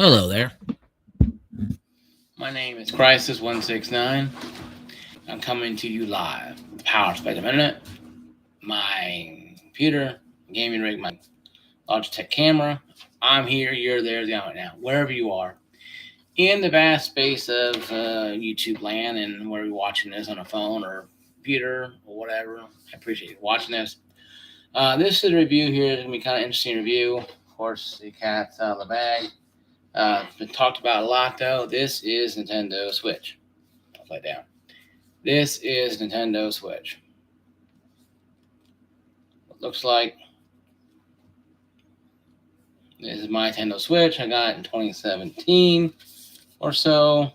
Hello there. My name is Crisis169. I'm coming to you live with the power spectrum internet, my computer, gaming rig, my Logitech camera. I'm here, you're there, right now, wherever you are, in the vast space of YouTube land, and where you're watching this on a phone or computer or whatever. I appreciate you watching this. This is a review here. It's going to be kind of interesting review. Of course, the cat's out of the bag. It's been talked about a lot, though. This is Nintendo Switch. I'll play it down. This is Nintendo Switch. It looks like this is my Nintendo Switch. I got it in 2017 or so.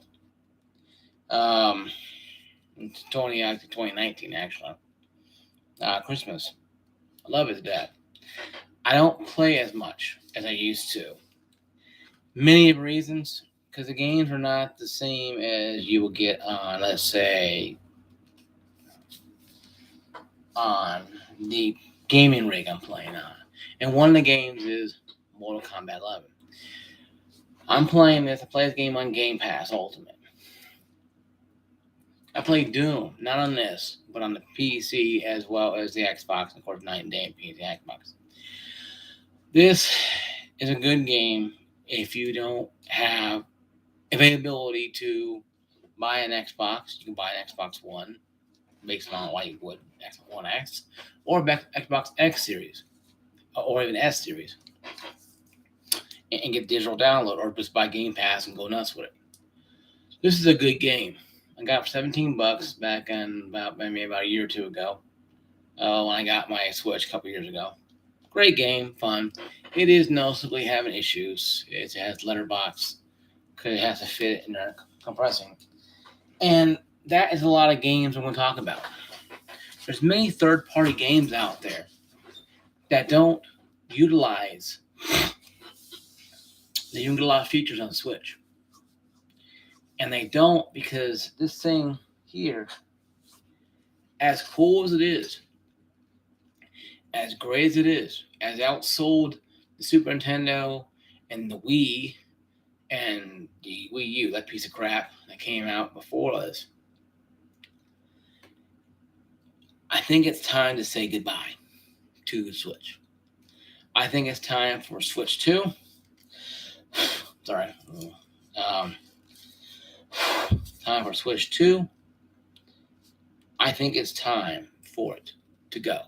2019, actually. Christmas. I love it to death. I don't play as much as I used to. Many reasons, because the games are not the same as you will get on, let's say, on the gaming rig I'm playing on. And one of the games is Mortal Kombat 11. I'm playing this. I play this game on Game Pass Ultimate. I play Doom, not on this, but on the PC as well as the Xbox, and of course, night and day PC Xbox. This is a good game if you don't have availability to buy an Xbox. You can buy an Xbox One, based on why you would Xbox One X, or Xbox X Series, or even S Series, and get digital download, or just buy Game Pass and go nuts with it. This is a good game. I got it for $17 back in about a year or two ago, when I got my Switch a couple years ago. Great game, fun. It is noticeably having issues. It has letterbox because it has to fit in there compressing. And that is a lot of games I'm going to talk about. There's many third-party games out there that don't utilize. They don't get a lot of features on the Switch. And they don't because this thing here, as cool as it is, as great as it is, as outsold the Super Nintendo and the Wii and the Wii U, that piece of crap that came out before this, I think it's time to say goodbye to the Switch. I think it's time for Switch 2. Sorry. Time for Switch 2. I think it's time for it to go.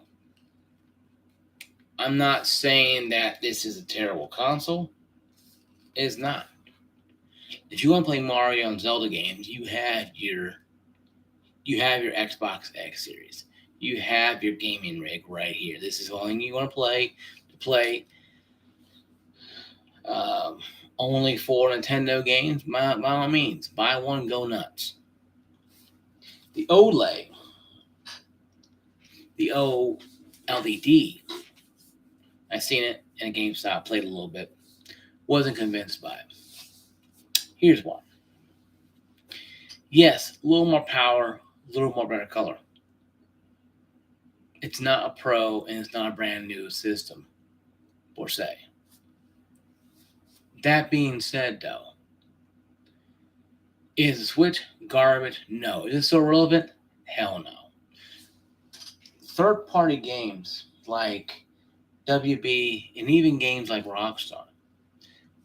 I'm not saying that this is a terrible console. It is not. If you want to play Mario and Zelda games, you have your Xbox X Series. You have your gaming rig right here. This is all you want to play. Only for Nintendo games, by all means, buy one, go nuts. The OLED, the OLED, I seen it in a GameStop, played a little bit, wasn't convinced by it. Here's why. Yes, a little more power, a little more better color. It's not a Pro and it's not a brand new system, per se. That being said, though, is the Switch garbage? No. Is it still relevant? Hell no. Third-party games like WB and even games like Rockstar, a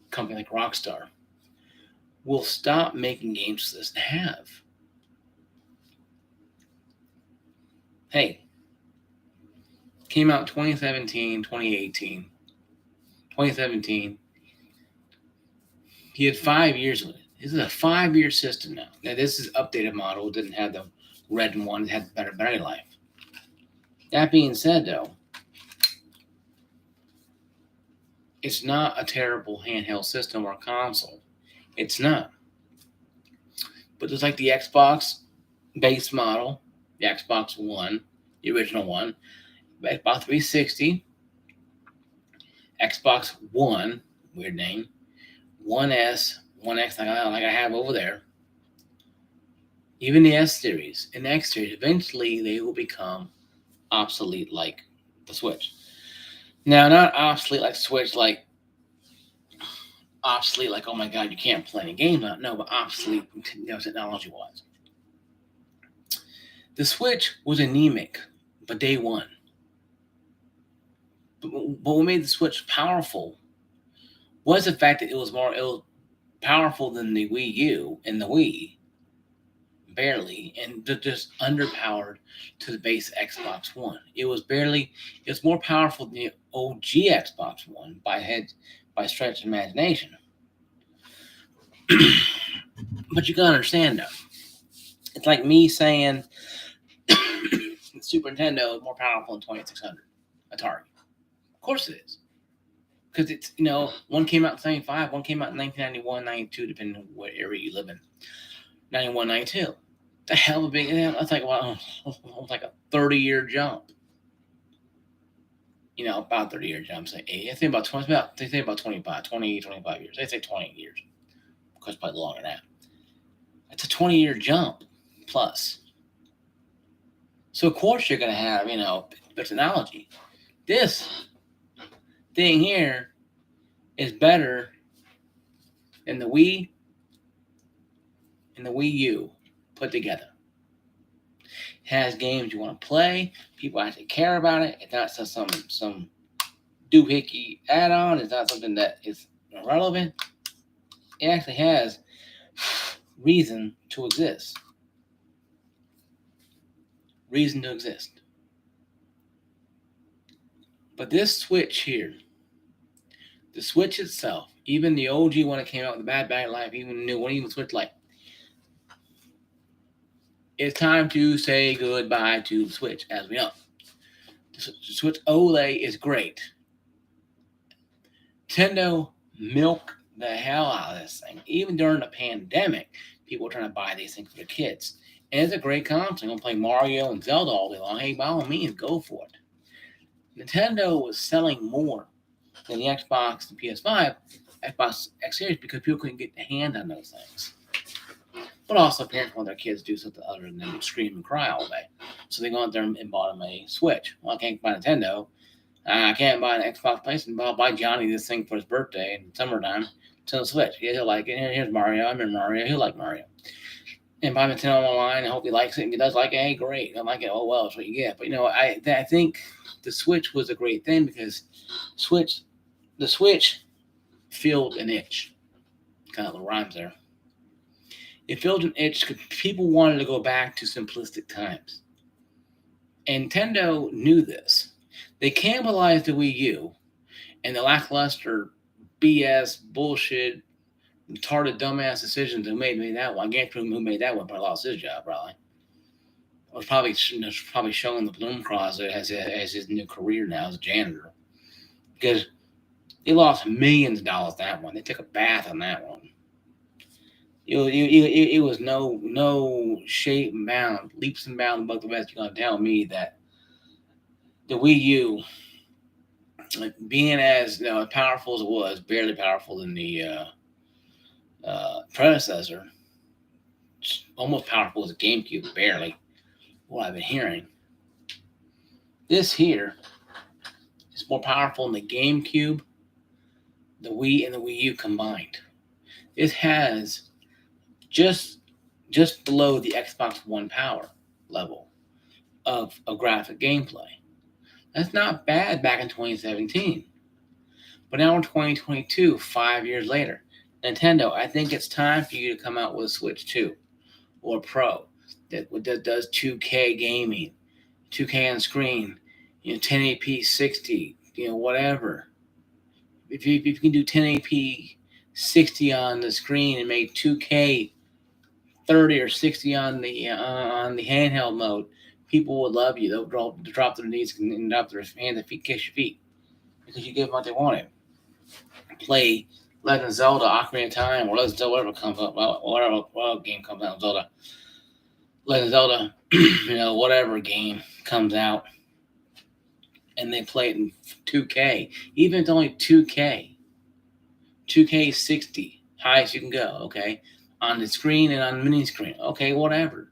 company like Rockstar, will stop making games for this and have. Hey, came out 2017, 2018, 2017. He had 5 years with it. This is a 5-year system now. Now, this is updated model. It didn't have the red one. It had better battery life. That being said, though, it's not a terrible handheld system or console. It's not. But just like the Xbox base model, the Xbox One, the original one, Xbox 360, Xbox One, weird name, One S, One X, like I have over there, even the S series and the X series, eventually they will become obsolete like the Switch. Now, not obsolete like Switch, like obsolete, like, oh my God, you can't play any games on it. No, but obsolete, technology wise. The Switch was anemic, but day one. But what made the Switch powerful was the fact that it was powerful than the Wii U and the Wii, barely, and just underpowered to the base Xbox One. It was more powerful than the OG Xbox One by stretch of imagination. But you gotta understand though, it's like me saying Super Nintendo is more powerful than 2600 Atari. Of course it is. Because it's, one came out in 75, one came out in 1991, 92, depending on what area you live in. 91, 92. The hell of a big, that's like, like a 30-year jump. About 30-year jump. Say, I think about 20, they say about 25 years. They say 20 years. Of course, probably longer than that. It's a 20-year jump plus. So, of course, you're going to have, technology. This thing here is better than the Wii and the Wii U put together. It has games you want to play. People actually care about it. It's not just some doohickey add-on. It's not something that is irrelevant. It actually has reason to exist. Reason to exist. But this Switch here, the Switch itself, even the OG one that came out with the Bad Bad Life, even the new one, even Switch Lite, it's time to say goodbye to the Switch, as we know. The Switch OLED is great. Nintendo milked the hell out of this thing. Even during the pandemic, people were trying to buy these things for their kids. And it's a great console. You want to play Mario and Zelda all day long. Hey, by all means, go for it. Nintendo was selling more than the Xbox and PS5, Xbox X Series, because people couldn't get their hand on those things. But also, parents want their kids to do something other than scream and cry all day. So they go out there and bought them a Switch. Well, I can't buy Nintendo. I can't buy an Xbox place, and I'll buy Johnny this thing for his birthday in summertime to the Switch. Yeah, he'll like it. Here's Mario. I'm in Mario. He'll like Mario. And buy Nintendo online and hope he likes it. And if he does like it, hey, great. I like it. Oh, well, that's what you get. But, I think the Switch was a great thing because the Switch filled an itch. Kind of little rhymes there. It filled an itch because people wanted to go back to simplistic times. And Nintendo knew this. They cannibalized the Wii U and the lackluster BS bullshit, retarded dumbass decisions who made that one. I guarantee who made that one probably lost his job, probably. Was probably showing the Bloom closet as his new career now as a janitor. Because they lost millions of dollars that one. They took a bath on that one. It was no shape and bound, leaps and bounds above the rest. You're going to tell me that the Wii U, being as powerful as it was, barely powerful than the predecessor, almost powerful as a GameCube, barely, what I've been hearing. This here is more powerful than the GameCube, the Wii, and the Wii U combined. It has just below the Xbox One power level of graphic gameplay. That's not bad back in 2017. But now in 2022, 5 years later, Nintendo, I think it's time for you to come out with a Switch 2 or Pro that does 2K gaming, 2K on screen, 1080p 60, whatever. If you can do 1080p 60 on the screen and make 2K 30 or 60 on the handheld mode, people would love you. They'll drop their knees and drop their hands and feet, kiss your feet, because you gave them what they wanted. Play Legend of Zelda, Ocarina of Time, or Legend of Zelda, whatever comes up, whatever game comes out, Zelda, Legend of Zelda, whatever game comes out, and they play it in 2K. Even if it's only 2K 60, highest you can go, okay, on the screen and on the mini screen, okay, whatever.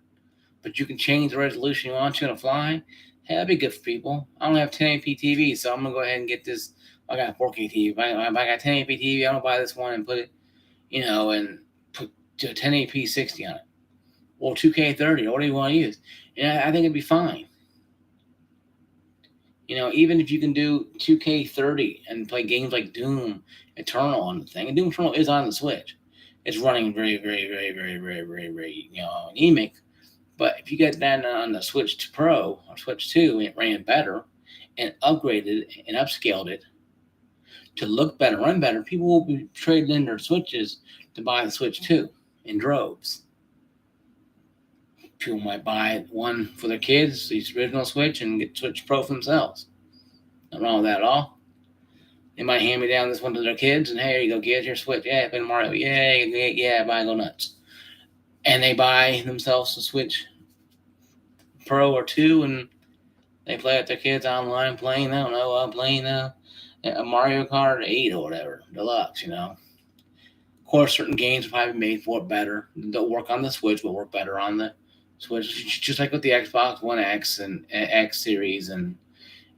But you can change the resolution you want to on the fly. Hey, that'd be good for people. I don't have 1080p TV, so I'm gonna go ahead and get this. I got 4K TV. If I got 1080p TV, I'm gonna buy this one and put it, and put 1080p 60 on it, or 2K 30, or whatever you want to use. And I think it'd be fine. Even if you can do 2K 30 and play games like Doom Eternal on the thing, and Doom Eternal is on the Switch. It's running very, very, very, very, very, very, very, anemic. But if you get that on the Switch Pro or Switch 2, it ran better and upgraded and upscaled it to look better, run better. People will be trading in their Switches to buy the Switch 2 in droves. People might buy one for their kids, the original Switch, and get Switch Pro for themselves. Nothing wrong with that at all. They might hand me down this one to their kids, and hey, here you go, kids, your Switch. Yeah, play Mario. Yeah, buy, go nuts. And they buy themselves a Switch Pro or 2, and they play with their kids online playing, I don't know, playing a Mario Kart 8 or whatever, deluxe, Of course, certain games will probably be made for it better. They'll work on the Switch, but work better on the Switch, just like with the Xbox One X and X series and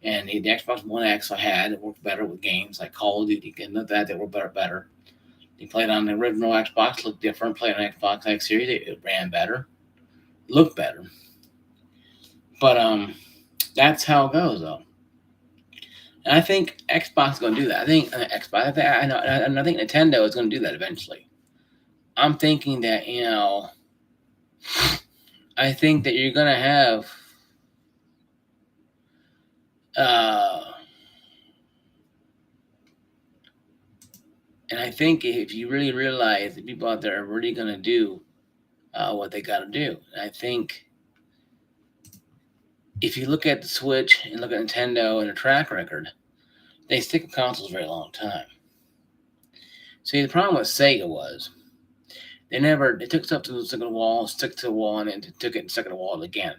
the Xbox One X I had, it worked better with games like Call of Duty and that. They were better. You played on the original Xbox, looked different. Played on Xbox X series, it ran better, looked better. But that's how it goes, though. And I think Xbox is going to do that. I think Xbox. I think Nintendo is going to do that eventually. I'm thinking that I think that you're going to have and I think if you really realize that people out there are really going to do what they got to do, I think if you look at the Switch and look at Nintendo and their track record, they stick with consoles a very long time. See, the problem with Sega was they took stuff to the second wall, stuck to the wall, and then took it and stuck it to the wall again.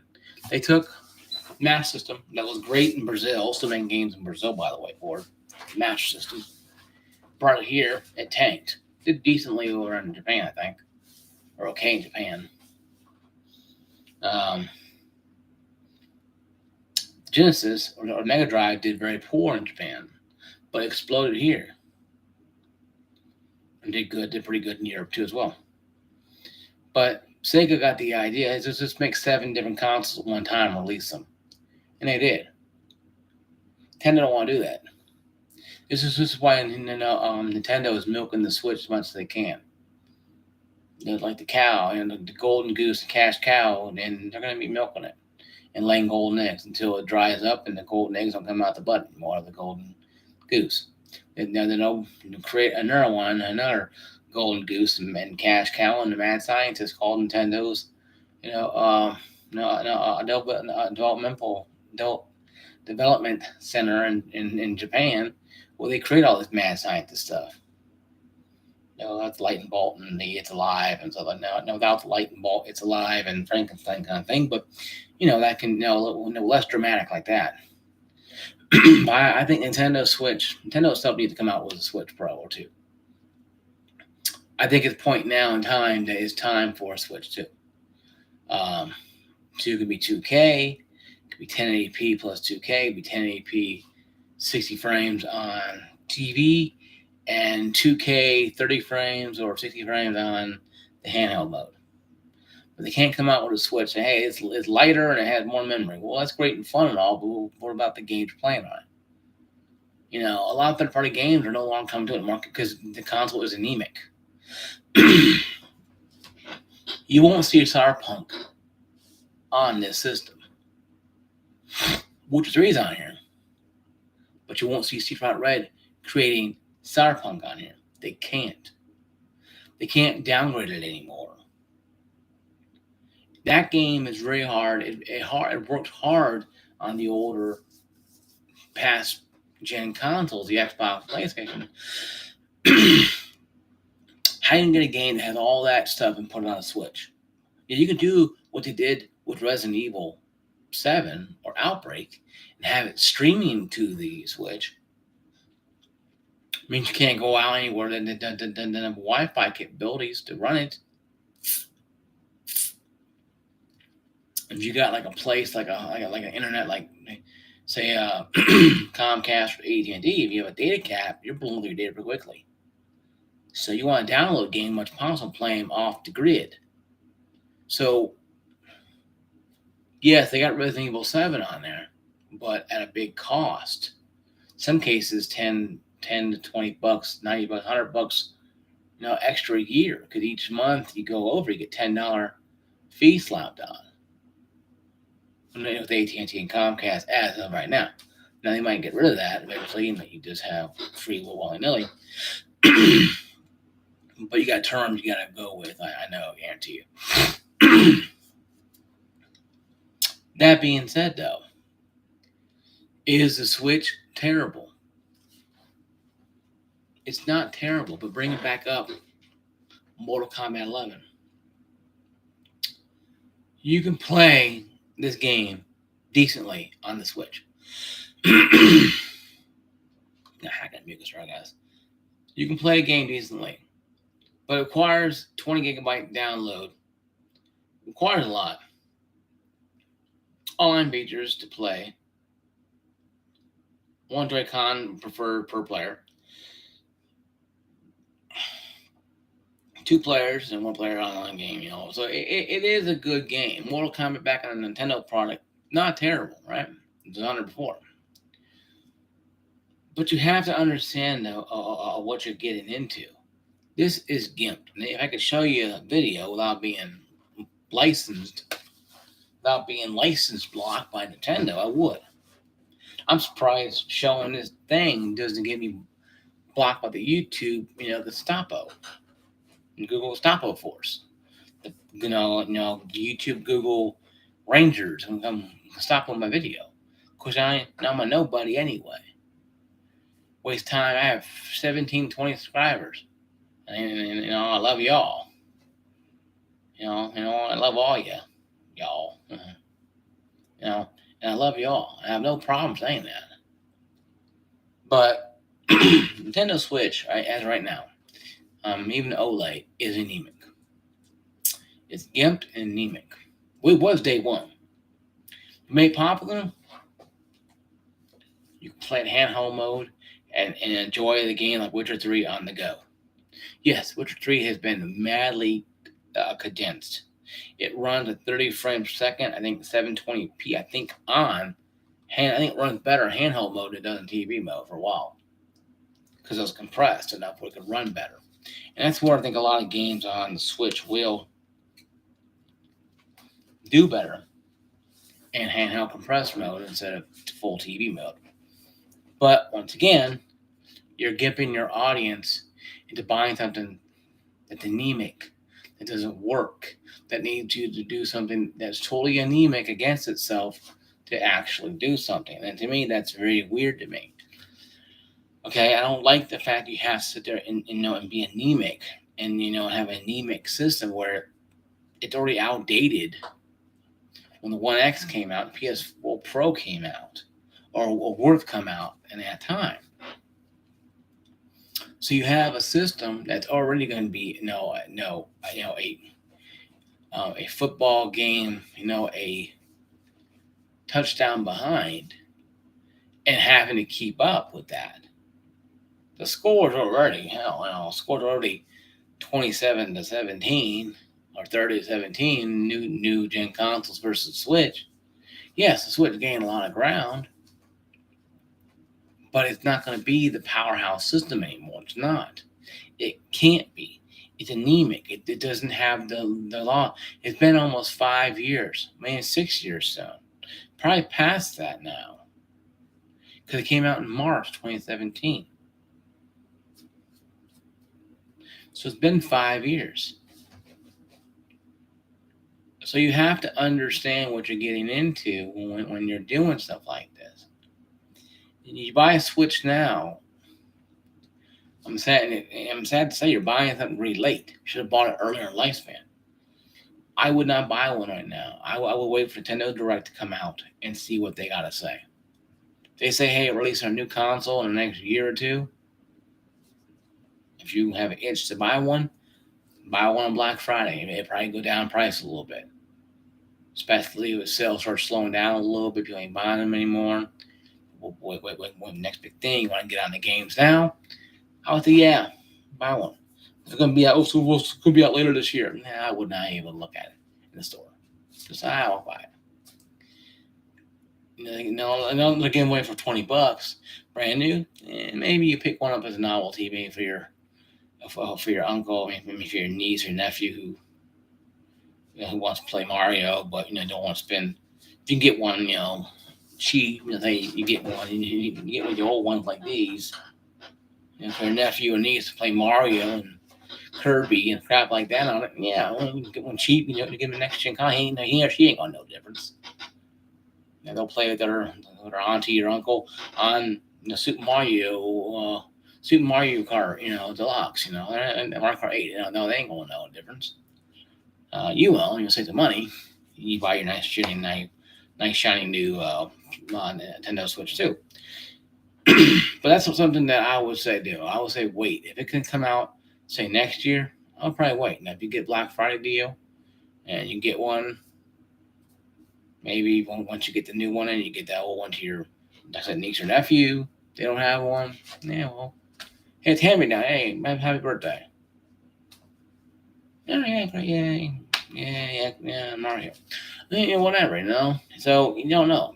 They took Master System that was great in Brazil, still making games in Brazil, by the way, for Master System. Brought it here, it tanked. Did decently over in Japan, I think, or okay in Japan. Genesis or Mega Drive did very poor in Japan, but exploded here. And did pretty good in Europe too as well. But Sega got the idea, let's just make 7 different consoles at one time and release them. And they did. Nintendo don't want to do that. This is why Nintendo is milking the Switch as much as they can. They're like the cow, the golden goose, the cash cow, and they're going to be milking it and laying golden eggs until it dries up and the golden eggs don't come out the butt anymore, the golden goose. And now they'll create another golden goose and cash cow, and the mad scientist called Nintendo's, development center in Japan, where they create all this mad scientist stuff. That's lightning bolt and it's alive and stuff like that. No, without the lightning bolt, it's alive and Frankenstein kind of thing. But that can a little less dramatic like that. I think Nintendo stuff needs to come out with a Switch Pro or 2. I think it's a point now in time that it's time for a Switch 2. 2 could be 2K, it could be 1080p plus 2K, it could be 1080p 60 frames on TV, and 2K 30 frames or 60 frames on the handheld mode. But they can't come out with a Switch and hey, it's lighter and it has more memory. Well, that's great and fun and all, but what about the games you're playing on it? A lot of third-party games are no longer coming to the market because the console is anemic. You won't see Cyberpunk on this system, which is the reason on here. But you won't see Street Fighter Red creating Cyberpunk on here. They can't. They can't downgrade it anymore. That game is very hard. It worked hard on the older past gen consoles, the Xbox, PlayStation. How do you get a game that has all that stuff and put it on a Switch? You can do what they did with Resident Evil 7 or Outbreak and have it streaming to the Switch. It means you can't go out anywhere than have Wi-Fi capabilities to run it. If you got like a place like an internet like say Comcast or AT&T, if you have a data cap, you're blowing through your data pretty quickly. So you want to download a game much possible, play them off the grid. So yes, they got Resident Evil 7 on there, but at a big cost. Some cases 10 to 20 bucks, 90 bucks, 100 bucks, extra a year. Because each month you go over, you get $10 fee slapped on. With AT&T and Comcast as of right now. Now they might get rid of that eventually, and you just have free will willy-nilly. But you got terms you got to go with. I know, I guarantee you. That being said, though, is the Switch terrible? It's not terrible, but bring it back up. Mortal Kombat 11. You can play this game decently on the Switch. I got mucus right, guys. You can play a game decently, but it requires 20 gigabyte download. It requires a lot. Online features to play. One Joy-Con preferred per player. 2 players and 1 player online game, So it is a good game. Mortal Kombat back on a Nintendo product, not terrible, right? It was on it before. But you have to understand, though, what you're getting into. This is gimped. If I could show you a video without being licensed blocked by Nintendo, I would. I'm surprised showing this thing doesn't get me blocked by the YouTube, the Gestapo. Google Gestapo force. The, YouTube, Google Rangers and come stop on my video. Because I'm a nobody anyway. Waste time. I have 17, 20 subscribers. And I love y'all. I love all y'all. And I love y'all. I have no problem saying that. But Nintendo Switch, right, as right now, even OLED is anemic. It's gimped and anemic. It was day one. Made popular, you can play in handheld mode and enjoy the game like Witcher 3 on the go. Yes, Witcher 3 has been madly condensed. It runs at 30 frames per second, I think 720p, I think it runs better handheld mode than it does in TV mode for a while. Because it was compressed enough where it could run better. And that's where I think a lot of games on the Switch will do better in handheld compressed mode instead of full TV mode. But once again, you're gimping your audience into buying something that's anemic, that doesn't work, that needs you to do something that's totally anemic against itself to actually do something. And to me, that's very weird to me. Okay, I don't like the fact you have to sit there and be anemic and have an anemic system where it's already outdated. When the 1X came out, the PS4 Pro came out, or Worth come out in that time. So you have a system that's already going to be a football game, a touchdown behind, and having to keep up with that. The score's already 27-17 or 30-17 new gen consoles versus Switch. Yes, the Switch gained a lot of ground, but it's not going to be the powerhouse system anymore. It's not. It can't be. It's anemic. It doesn't have the law. It's been almost 5 years, maybe 6 years soon. Probably past that now, because it came out in March 2017. So it's been 5 years. So you have to understand what you're getting into when you're doing stuff like this. You buy a Switch now. I'm sad to say you're buying something really late. You should have bought it earlier in lifespan. I would not buy one right now. I will wait for Nintendo Direct to come out and see what they got to say. If they say, hey, release our new console in the next year or two, if you have an itch to buy one on Black Friday. It may probably go down in price a little bit. especially if sales start slowing down a little bit, people ain't buying them anymore. Next big thing, you want to get on the games now? I would say, yeah, buy one. If it's going to be out, it's going to be out later this year. Nah, I would not even look at it in the store. Just, I won't buy it. No, they're giving away for $20, brand new. Maybe you pick one up as a novelty, maybe for your uncle, maybe for your niece or nephew who wants to play Mario, but don't want to spend. If you can get one, cheap, you get one, and you get one of the old ones like these. For your nephew or niece to play Mario and Kirby and crap like that on it, yeah, well, you can get one cheap, you give them next gen. He or she ain't gonna know the difference. They'll play with their auntie or uncle on Super Mario, Super Mario Kart, Deluxe, and Mario Kart 8. No, they ain't gonna know the difference. You will. You'll save the money. You buy your nice shiny new Nintendo Switch 2. But that's something that I would say do. I would say wait. If it can come out, say next year, I'll probably wait. Now, if you get Black Friday deal and you get one, maybe once you get the new one and you get that old one to your, like I said, niece or nephew, they don't have one. Yeah, well, hey, it's hand me down. Hey, happy birthday. Yeah, Mario. Whatever. So you don't know.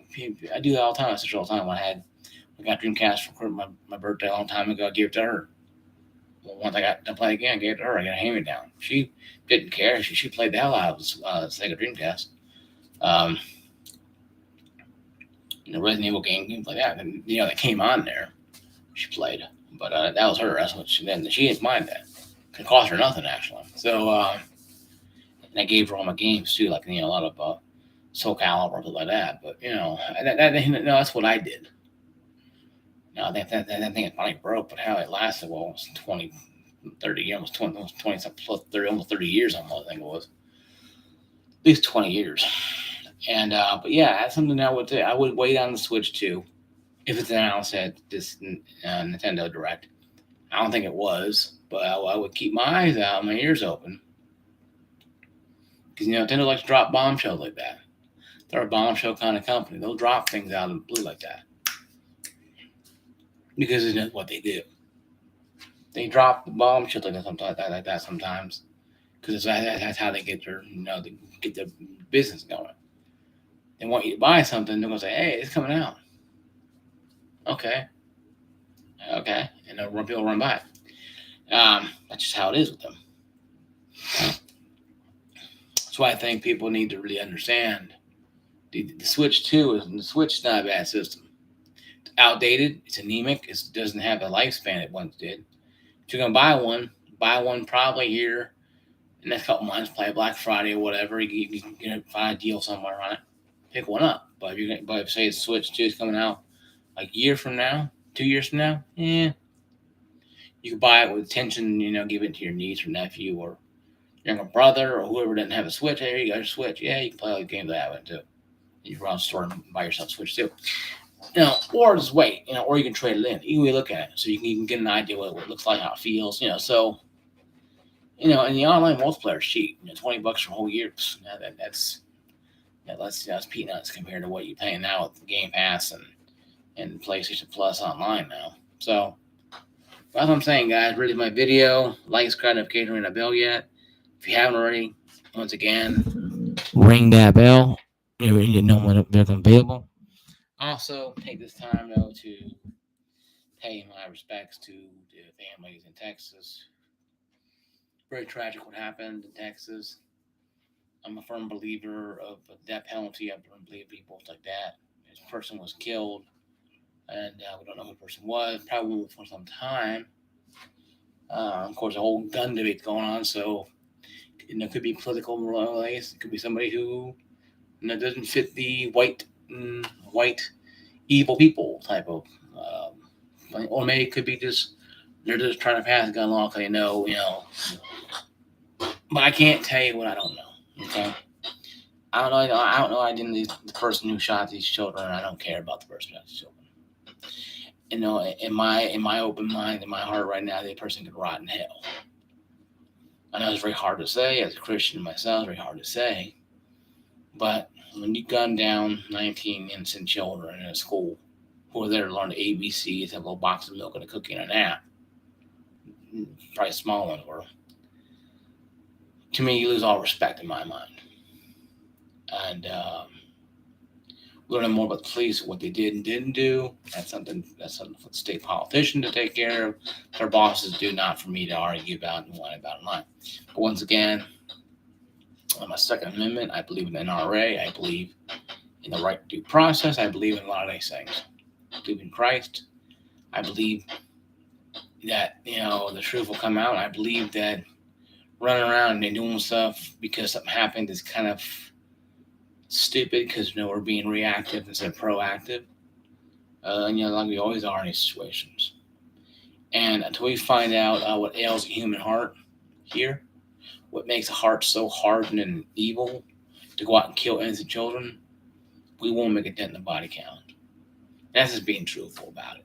I do that all the time. I said all the time. I got Dreamcast for my birthday a long time ago. I gave it to her. Well, once I got to play again, I gave it to her. I got a hand me down. She didn't care. She played the hell out of Sega Dreamcast. Resident Evil games like that. And, that came on there. She played, but that was her. That's what she didn't mind that. It cost her nothing actually. So and I gave her all my games too, like a lot of Soul Calibur like that. But that's what I did. Now that thing is finally broke, but how it lasted, well, it was 20, 30, almost 20 plus 30, almost 30 years almost, I think it was. At least 20 years. And but yeah, that's something I would say. I would wait on the Switch 2 if it's announced at this Nintendo Direct. I don't think it was, but I would keep my eyes out, my ears open, because Nintendo likes to drop bombshells like that. They're a bombshell kind of company. They'll drop things out of the blue like that because it's what they do. They drop the bombshells like that sometimes because that's how they get their business going. They want you to buy something. They're gonna say, "Hey, it's coming out." Okay, and people run by it. That's just how it is with them. That's why I think people need to really understand the Switch 2 the Switch is not a bad system. It's outdated. It's anemic. It doesn't have the lifespan it once did. If you're gonna buy one probably here in the next couple months, play Black Friday or whatever. You can find a deal somewhere on it. Pick one up. But if say the Switch 2 is coming out a year from now, 2 years from now, you can buy it with attention, give it to your niece or nephew or younger brother or whoever doesn't have a Switch. Hey, you got a Switch. Yeah, you can play all the games that one too. You can run the store and buy yourself a Switch too. Or just wait, or you can trade it in. Either way, look at it so you can get an idea what it looks like, how it feels, so, and the online multiplayer is cheap. $20 for a whole year. That's peanuts compared to what you're paying now with the Game Pass and PlayStation Plus online now. So that's what I'm saying, guys. Really, my video. Like, subscribe, notification, ring that bell yet. If you haven't already, once again, ring that bell. You know when they're available. Also, take this time though to pay my respects to the families in Texas. Very tragic what happened in Texas. I'm a firm believer of the death penalty. I don't believe people like that. This person was killed, and we don't know who the person was. Probably for some time. Of course, a whole gun debate going on, so it could be political related. It could be somebody who doesn't fit the white evil people type of, or maybe it could be they're just trying to pass a gun law because they know. But I can't tell you what I don't know. Okay. I don't know. I don't know. I didn't. The person who shot these children. I don't care about the person who shot these children. In my open mind, in my heart right now, the person could rot in hell. I know it's very hard to say as a Christian myself. It's very hard to say, But when you gun down 19 innocent children in a school who are there to learn the ABCs, have a little box of milk and a cookie and a nap, probably small ones were, to me, you lose all respect in my mind. And learning more about the police, what they did and didn't do, that's something for the state politician to take care of. Their bosses do, not for me to argue about and whine about in line. But once again, on my Second Amendment, I believe in the NRA. I believe in the right to due process. I believe in a lot of these things. I believe in Christ. I believe that the truth will come out. I believe that running around and doing stuff because something happened is kind of stupid because we're being reactive instead of proactive. Like we always are in these situations. And until we find out what ails the human heart here, what makes a heart so hardened and evil to go out and kill innocent children, we won't make a dent in the body count. That's just being truthful about it.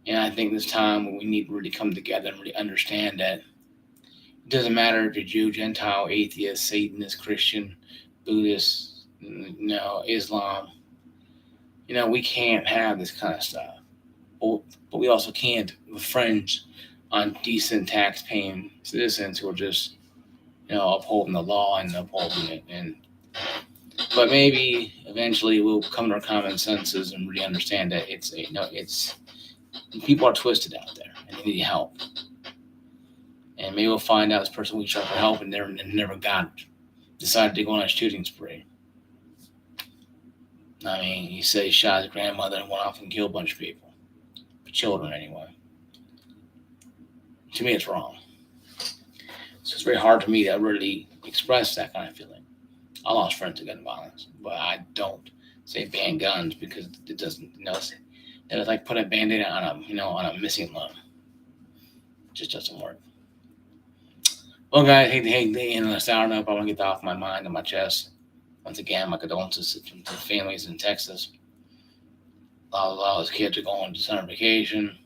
And I think this time we need to really come together and really understand that it doesn't matter if you're Jew, Gentile, atheist, Satanist, Christian, Buddhist, Islam. We can't have this kind of stuff. But we also can't infringe on decent tax-paying citizens who are just, upholding the law and upholding it. But maybe eventually we'll come to our common senses and really understand that it's people are twisted out there and they need help. And maybe we'll find out this person we tried for help and never got it. Decided to go on a shooting spree. I mean, he said he shot his grandmother and went off and killed a bunch of people. Children, anyway. To me, it's wrong. So it's very hard for me to really express that kind of feeling. I lost friends to gun violence, but I don't say ban guns because it doesn't, it's like put a band-aid on a missing limb. It just doesn't work. Well, guys, hate the end of the sour note. I want to get that off my mind and my chest. Once again, my condolences to the families in Texas. A lot of those kids are going to summer vacation.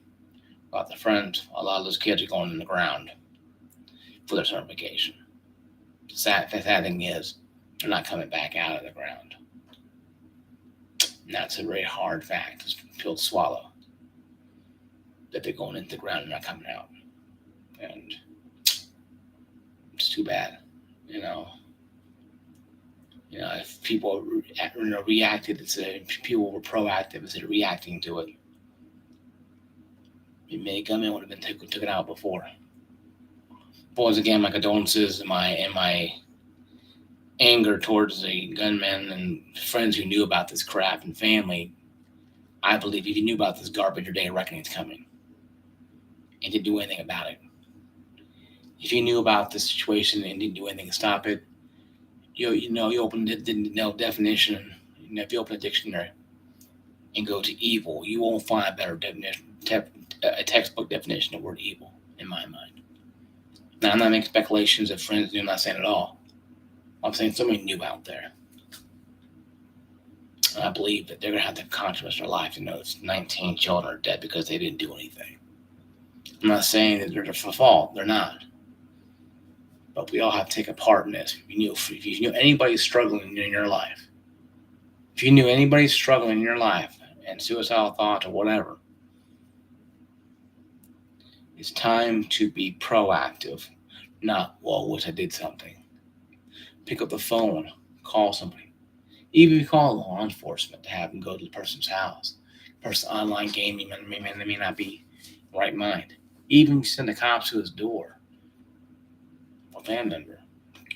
A lot of their friends, a lot of those kids are going in the ground for their summer vacation. The sad thing is, they're not coming back out of the ground. And that's a very hard fact, a pill to swallow. That they're going into the ground and not coming out. And it's too bad, if people reacted instead, people were proactive instead of reacting to it, many gunmen would have been taken out before. But once again, my condolences and my anger towards the gunmen and friends who knew about this crap and family. I believe if you knew about this garbage, your day of reckoning is coming, and didn't do anything about it. If you knew about the situation and didn't do anything to stop it, you open the definition. If you open a dictionary and go to evil, you won't find a better definition, a textbook definition of the word evil, in my mind. Now, I'm not making speculations of friends do, I'm not saying at all. I'm saying somebody new out there. And I believe that they're going to have the consciousness in their life to know that 19 children are dead because they didn't do anything. I'm not saying that they're for fault. They're not. But we all have to take a part in this. If you knew anybody struggling in your life, if you knew anybody struggling in your life and suicidal thoughts or whatever, it's time to be proactive, not, well, wish I did something. Pick up the phone, call somebody. Even if you call law enforcement to have them go to the person's house. Person online gaming, they may not be right mind. Even send the cops to his door. A family member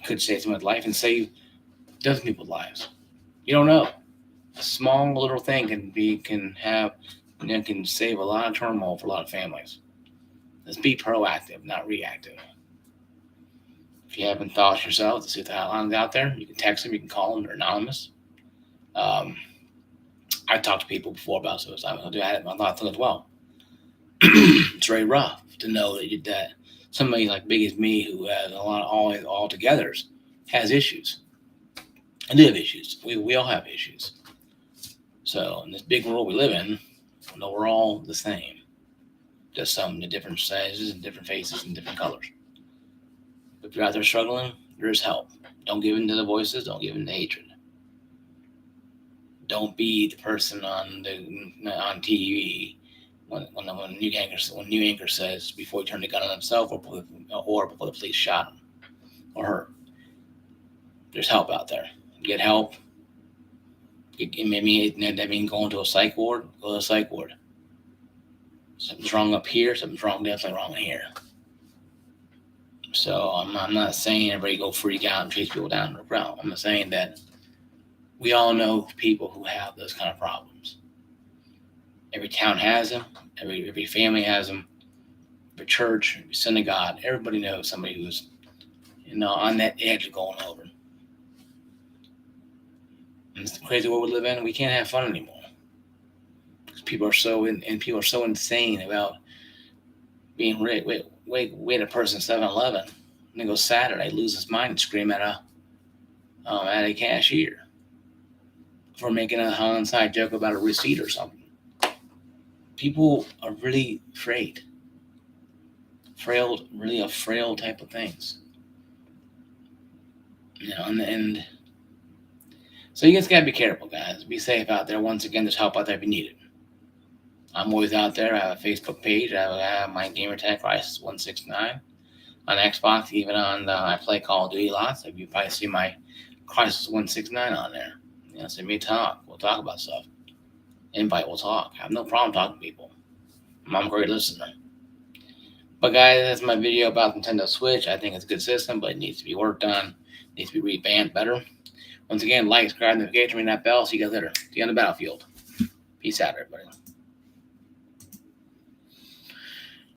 could save someone's life and save dozen people's lives. You don't know. A small little thing can save a lot of turmoil for a lot of families. Let's be proactive, not reactive. If you haven't thought yourself, to see if the hotline's out there, you can text them, you can call them, they're anonymous. I've talked to people before about suicide. I had my thoughts as well. It's very rough to know that somebody like big as me who has a lot of all together has issues. I do have issues. We all have issues. So in this big world we live in, we're all the same. Just some different sizes and different faces and different colors. If you're out there struggling, there is help. Don't give in to the voices. Don't give in to hatred. Don't be the person on TV when new anchor says before he turned the gun on himself or before the police shot him or her. There's help out there. Get help. Maybe that means going to a psych ward. Go to a psych ward. Something's wrong up here. Something's wrong, definitely wrong here. So I'm not saying everybody go freak out and chase people down the ground. I'm saying that we all know people who have those kind of problems. Every town has them. Every family has them. Every church, every synagogue, everybody knows somebody who's on that edge of going over. And it's the crazy world we live in. We can't have fun anymore because people are so insane about being rich. Wait a person 7-Eleven, and then go Saturday, lose his mind and scream at a cashier for making a inside joke about a receipt or something. People are really afraid. Really a frail type of things. And so you just gotta be careful, guys. Be safe out there. Once again, there's help out there if you need it. I'm always out there. I have a Facebook page. I have my gamertag Crisis 169 on Xbox. Even on I play Call of Duty lots. You probably see my Crisis 169 on there. Send me a talk. We'll talk about stuff. Invite. We'll talk. I have no problem talking to people. I'm a great listener. But guys, that's my video about Nintendo Switch. I think it's a good system, but it needs to be worked on. It needs to be revamped better. Once again, like, subscribe, notification, ring that bell. See you guys later. See you on the battlefield. Peace out, everybody.